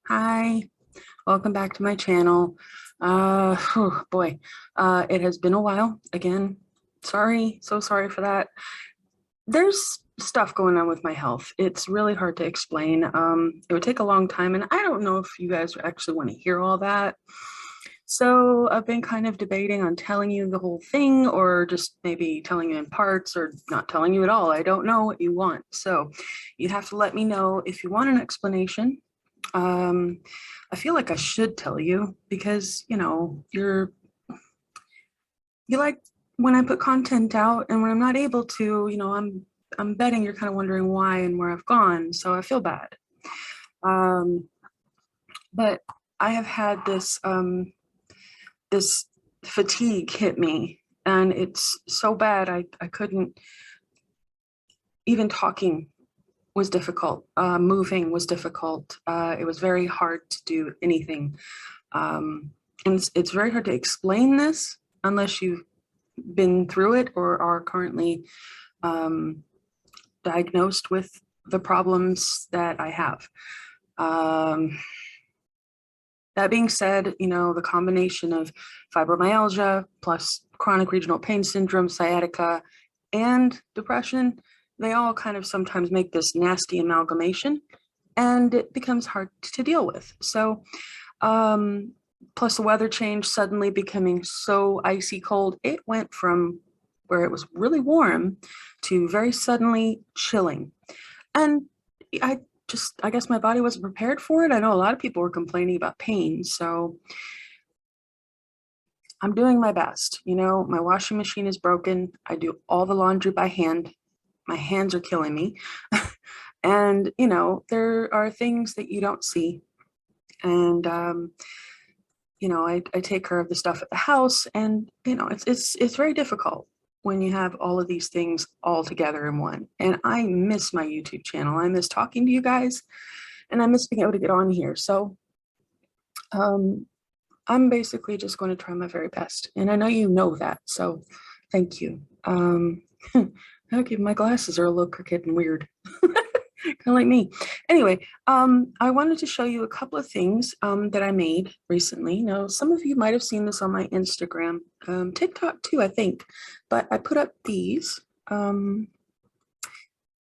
Hi, welcome back to my channel. Oh boy, it has been a while again. Sorry, so sorry for that. There's stuff going on with my health. It's really hard to explain. It would take a long time, and I don't know if you guys actually want to hear all that. So I've been kind of debating on telling you the whole thing or just maybe telling you in parts or not telling you at all. I don't know what you want. So you have to let me know if you want an explanation. um, I feel like I should tell you because, you like when I put content out, and when I'm not able to, I'm betting you're kind of wondering why and where I've gone. So I feel bad. Um, but I have had this fatigue hit me, and it's so bad I couldn't even talking was difficult. Moving was difficult. It was very hard to do anything. And it's very hard to explain this unless you've been through it or are currently um, diagnosed with the problems that I have. Um, that being said, the combination of fibromyalgia plus chronic regional pain syndrome, sciatica, and depression, they all kind of sometimes make this nasty amalgamation, and it becomes hard to deal with. So, um, plus the weather change suddenly becoming so icy cold, it went from where it was really warm to very suddenly chilling. And I guess my body wasn't prepared for it. I know a lot of people were complaining about pain. So I'm doing my best. My washing machine is broken. I do all the laundry by hand. My hands are killing me. And, there are things that you don't see. And, I take care of the stuff at the house, and it's very difficult when you have all of these things all together in one. And I miss my YouTube channel. I miss talking to you guys, and I miss being able to get on here. So um, I'm basically just going to try my very best, and I know you know that. So thank you. Okay, my glasses are a little crooked and weird. Kind of like me. Anyway, I wanted to show you a couple of things that I made recently. Now, some of you might have seen this on my Instagram, TikTok too, I think. But I put up these.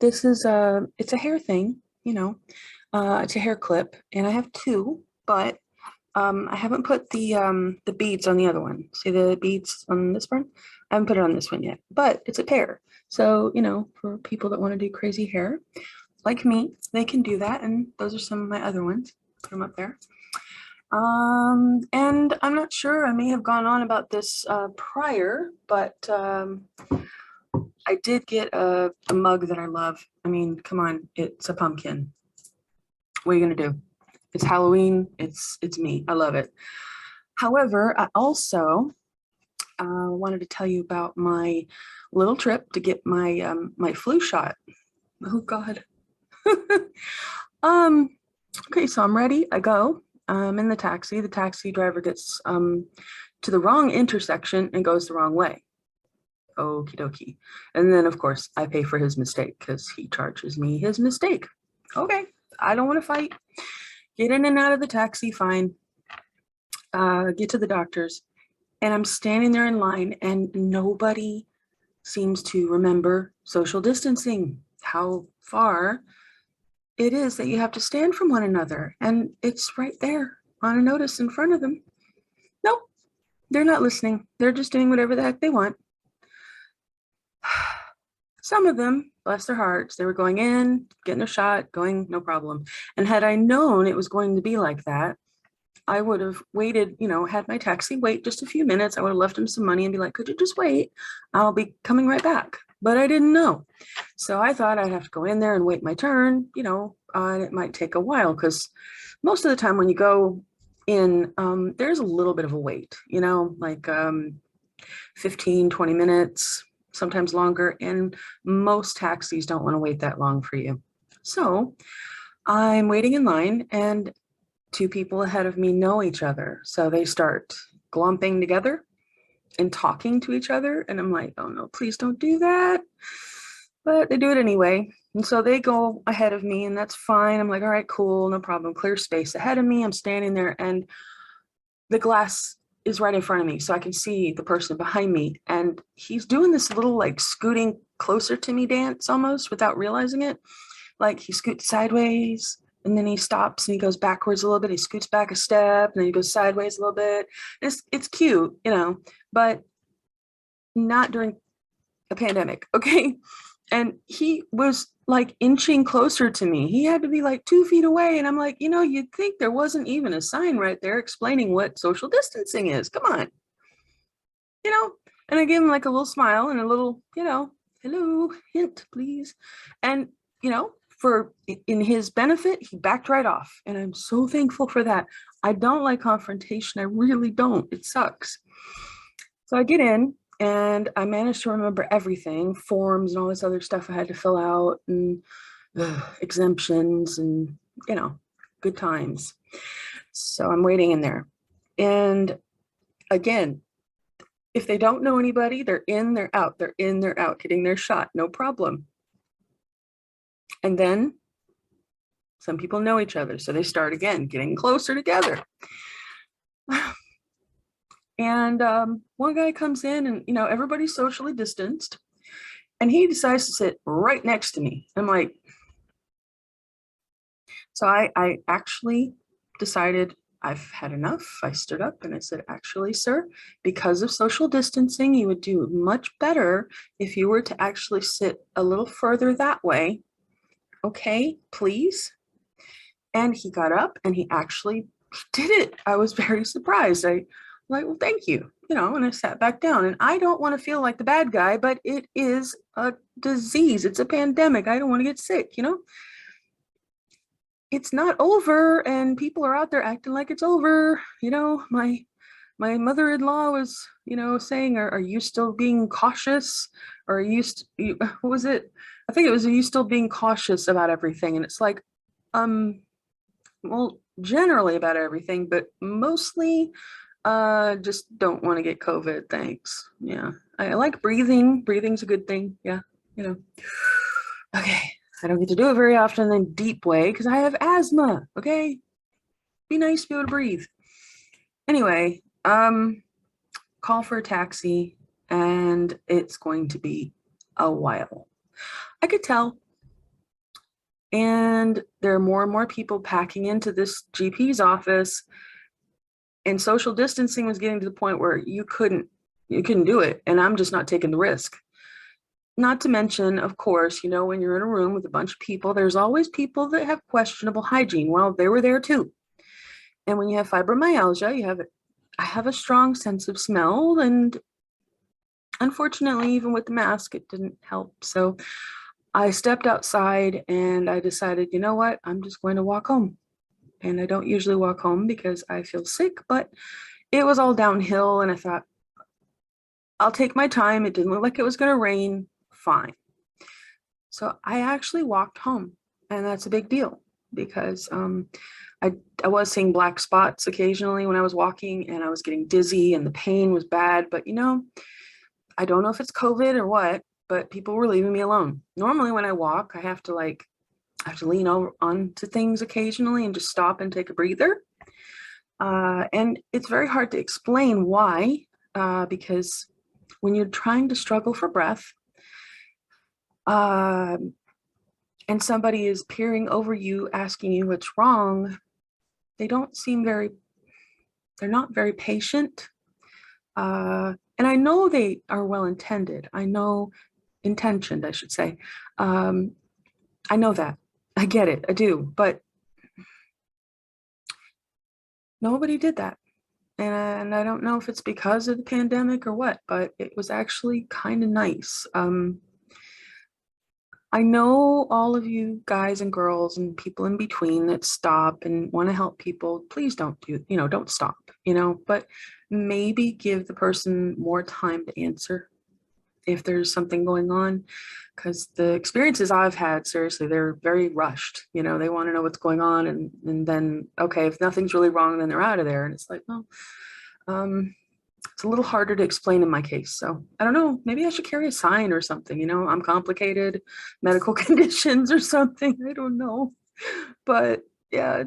This is it's a hair thing, it's a hair clip, and I have two, but I haven't put the beads on the other one. See the beads on this one? I haven't put it on this one yet, but it's a pair. So, for people that want to do crazy hair, like me, they can do that. And those are some of my other ones. Put them up there. And I'm not sure, I may have gone on about this prior, but I did get a mug that I love. I mean, come on, it's a pumpkin. What are you gonna do? It's Halloween. It's me. I love it. However, I also wanted to tell you about my little trip to get my flu shot. Oh God. um. Okay, so I'm ready. I go. In the taxi. The taxi driver gets to the wrong intersection and goes the wrong way. Okie dokie. And then, of course, I pay for his mistake because he charges me his mistake. Okay, I don't want to fight. Get in and out of the taxi, fine. Get to the doctor's, and I'm standing there in line, and nobody seems to remember social distancing, how far it is that you have to stand from one another. And it's right there on a notice in front of them. Nope, they're not listening. They're just doing whatever the heck they want. Some of them, bless their hearts, they were going in, getting their shot, going, no problem. And had I known it was going to be like that, I would have waited, had my taxi wait just a few minutes. I would have left him some money and be like, could you just wait? I'll be coming right back. But I didn't know. So I thought I'd have to go in there and wait my turn, and it might take a while because most of the time when you go in, there's a little bit of a wait, like 15, 20 minutes, sometimes longer. And most taxis don't want to wait that long for you. So I'm waiting in line, and two people ahead of me know each other. So they start glomping together and talking to each other. And I'm like, oh no, please don't do that. But they do it anyway. And so they go ahead of me, and that's fine. I'm like, all right, cool, no problem. Clear space ahead of me. I'm standing there, and the glass is right in front of me, so I can see the person behind me. And he's doing this little like scooting closer to me dance almost without realizing it. Like he scoots sideways, and then he stops and he goes backwards a little bit. He scoots back a step, and then he goes sideways a little bit. It's cute, but not during a pandemic, okay? And he was like inching closer to me. He had to be like 2 feet away. And I'm like, you'd think there wasn't even a sign right there explaining what social distancing is. Come on, you know? And I gave him like a little smile and a little, hello, hint, please. And, for in his benefit, he backed right off. And I'm so thankful for that. I don't like confrontation. I really don't. It sucks. So I get in, and I managed to remember everything, forms and all this other stuff I had to fill out, and exemptions, and, good times. So I'm waiting in there. And again, if they don't know anybody, they're in, they're out, they're in, they're out, getting their shot, no problem. And then some people know each other, so they start again, getting closer together. And one guy comes in, and, everybody's socially distanced, and he decides to sit right next to me. I'm like, so I actually decided I've had enough. I stood up and I said, actually, sir, because of social distancing, you would do much better if you were to actually sit a little further that way. Okay, please. And he got up and he actually did it. I was very surprised. I like, well, thank you, and I sat back down. And I don't want to feel like the bad guy, but it is a disease. It's a pandemic. I don't want to get sick, It's not over, and people are out there acting like it's over. My mother-in-law was, saying, are you still being cautious? Or what was it? I think it was, are you still being cautious about everything? And it's like, well, generally about everything, but mostly just don't want to get COVID. Thanks. Yeah. I like breathing. Breathing's a good thing. Yeah. Okay. I don't get to do it very often in deep way because I have asthma. Okay. Be nice to be able to breathe. Anyway, call for a taxi, and it's going to be a while. I could tell. And there are more and more people packing into this GP's office, and social distancing was getting to the point where you couldn't do it. And I'm just not taking the risk. Not to mention, of course, when you're in a room with a bunch of people, there's always people that have questionable hygiene. Well, they were there too. And when you have fibromyalgia, I have a strong sense of smell. And unfortunately, even with the mask, it didn't help. So I stepped outside and I decided, you know what, I'm just going to walk home. And I don't usually walk home because I feel sick, but it was all downhill. And I thought, I'll take my time. It didn't look like it was going to rain. Fine. So I actually walked home, and that's a big deal because I was seeing black spots occasionally when I was walking, and I was getting dizzy and the pain was bad. But, I don't know if it's COVID or what, but people were leaving me alone. Normally when I walk, I have to lean over onto things occasionally and just stop and take a breather. And it's very hard to explain why, because when you're trying to struggle for breath, and somebody is peering over you, asking you what's wrong, they're not very patient. And I know they are well-intended. I know intentioned, I should say. I know that. I get it. I do. But nobody did that. And I don't know if it's because of the pandemic or what, but it was actually kind of nice. I know all of you guys and girls and people in between that stop and want to help people. Please don't don't stop, but maybe give the person more time to answer if there's something going on. Because the experiences I've had, seriously, they're very rushed. They want to know what's going on, and then, okay, if nothing's really wrong, then they're out of there. And it's like, well, it's a little harder to explain in my case. So I don't know, maybe I should carry a sign or something, you know, I'm complicated, medical conditions or something. I don't know. But yeah,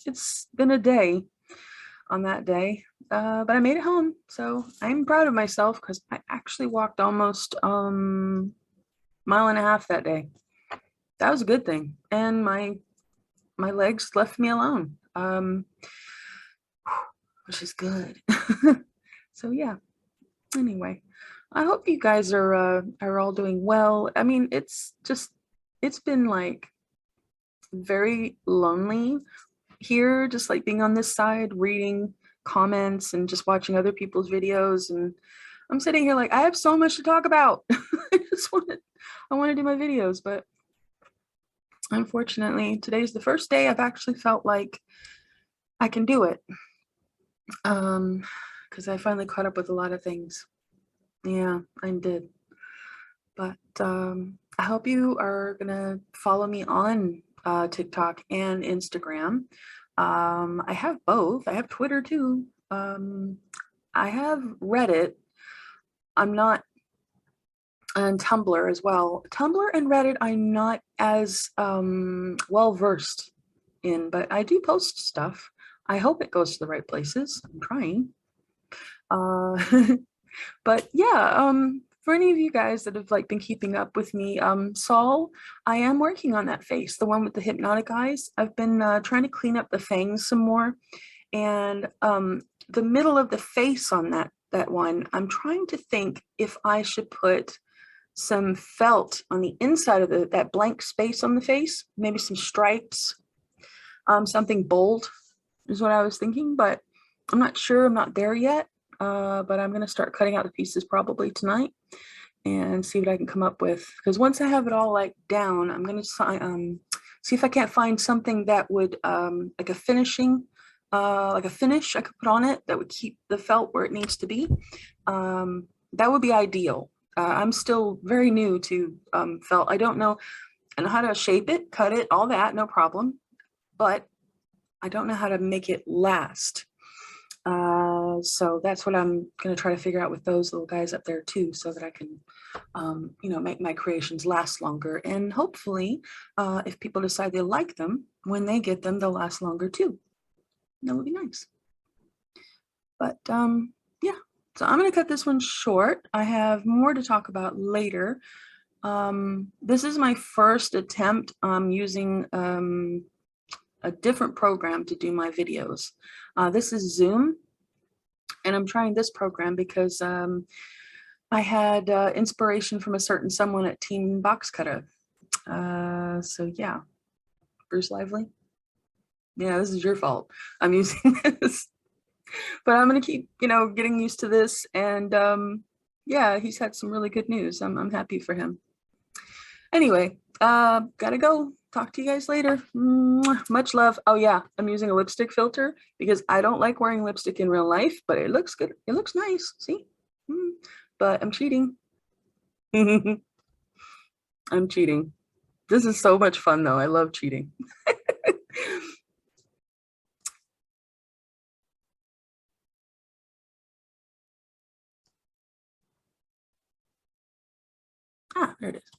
it's been a day on that day. But I made it home. So I'm proud of myself because I actually walked almost mile and a half that day. That was a good thing. And my legs left me alone. Which is good. So yeah, anyway, I hope you guys are all doing well. I mean, it's been like very lonely here, just like being on this side, reading comments and just watching other people's videos. And I'm sitting here like I have so much to talk about. I want to do my videos, but unfortunately, today's the first day I've actually felt like I can do it. Because I finally caught up with a lot of things. Yeah, I did. But I hope you are gonna follow me on TikTok and Instagram. I have both. I have Twitter too. I have Reddit. I'm not and Tumblr as well. Tumblr and Reddit I'm not as well versed in, but I do post stuff. I hope it goes to the right places. I'm trying. Uh, but yeah, for any of you guys that have like been keeping up with me, Saul, I am working on that face, the one with the hypnotic eyes. I've been trying to clean up the fangs some more, and the middle of the face on that one, I'm trying to think if I should put some felt on the inside of that blank space on the face, maybe some stripes, something bold is what I was thinking, but I'm not sure. I'm not there yet. But I'm going to start cutting out the pieces probably tonight and see what I can come up with. Because once I have it all like down, I'm going to see if I can't find something that would like a finishing, like a finish I could put on it that would keep the felt where it needs to be. That would be ideal. I'm still very new to felt. I don't know how to shape it, cut it, all that, no problem. But I don't know how to make it last. So that's what I'm going to try to figure out with those little guys up there too, so that I can, you know, make my creations last longer. And hopefully, if people decide they like them, when they get them, they'll last longer too. That would be nice. But yeah, so I'm going to cut this one short. I have more to talk about later. This is my first attempt using a different program to do my videos. This is Zoom. And I'm trying this program because I had inspiration from a certain someone at Team Box Cutter. So yeah, Bruce Lively. Yeah, this is your fault. I'm using this, but I'm gonna keep, you know, getting used to this. And yeah, he's had some really good news. I'm happy for him. Anyway, gotta go. Talk to you guys later. Mwah. Much love. Oh yeah, I'm using a lipstick filter because I don't like wearing lipstick in real life, but it looks good. It looks nice. See? But I'm cheating. I'm cheating. This is so much fun though. I love cheating. Ah, there it is.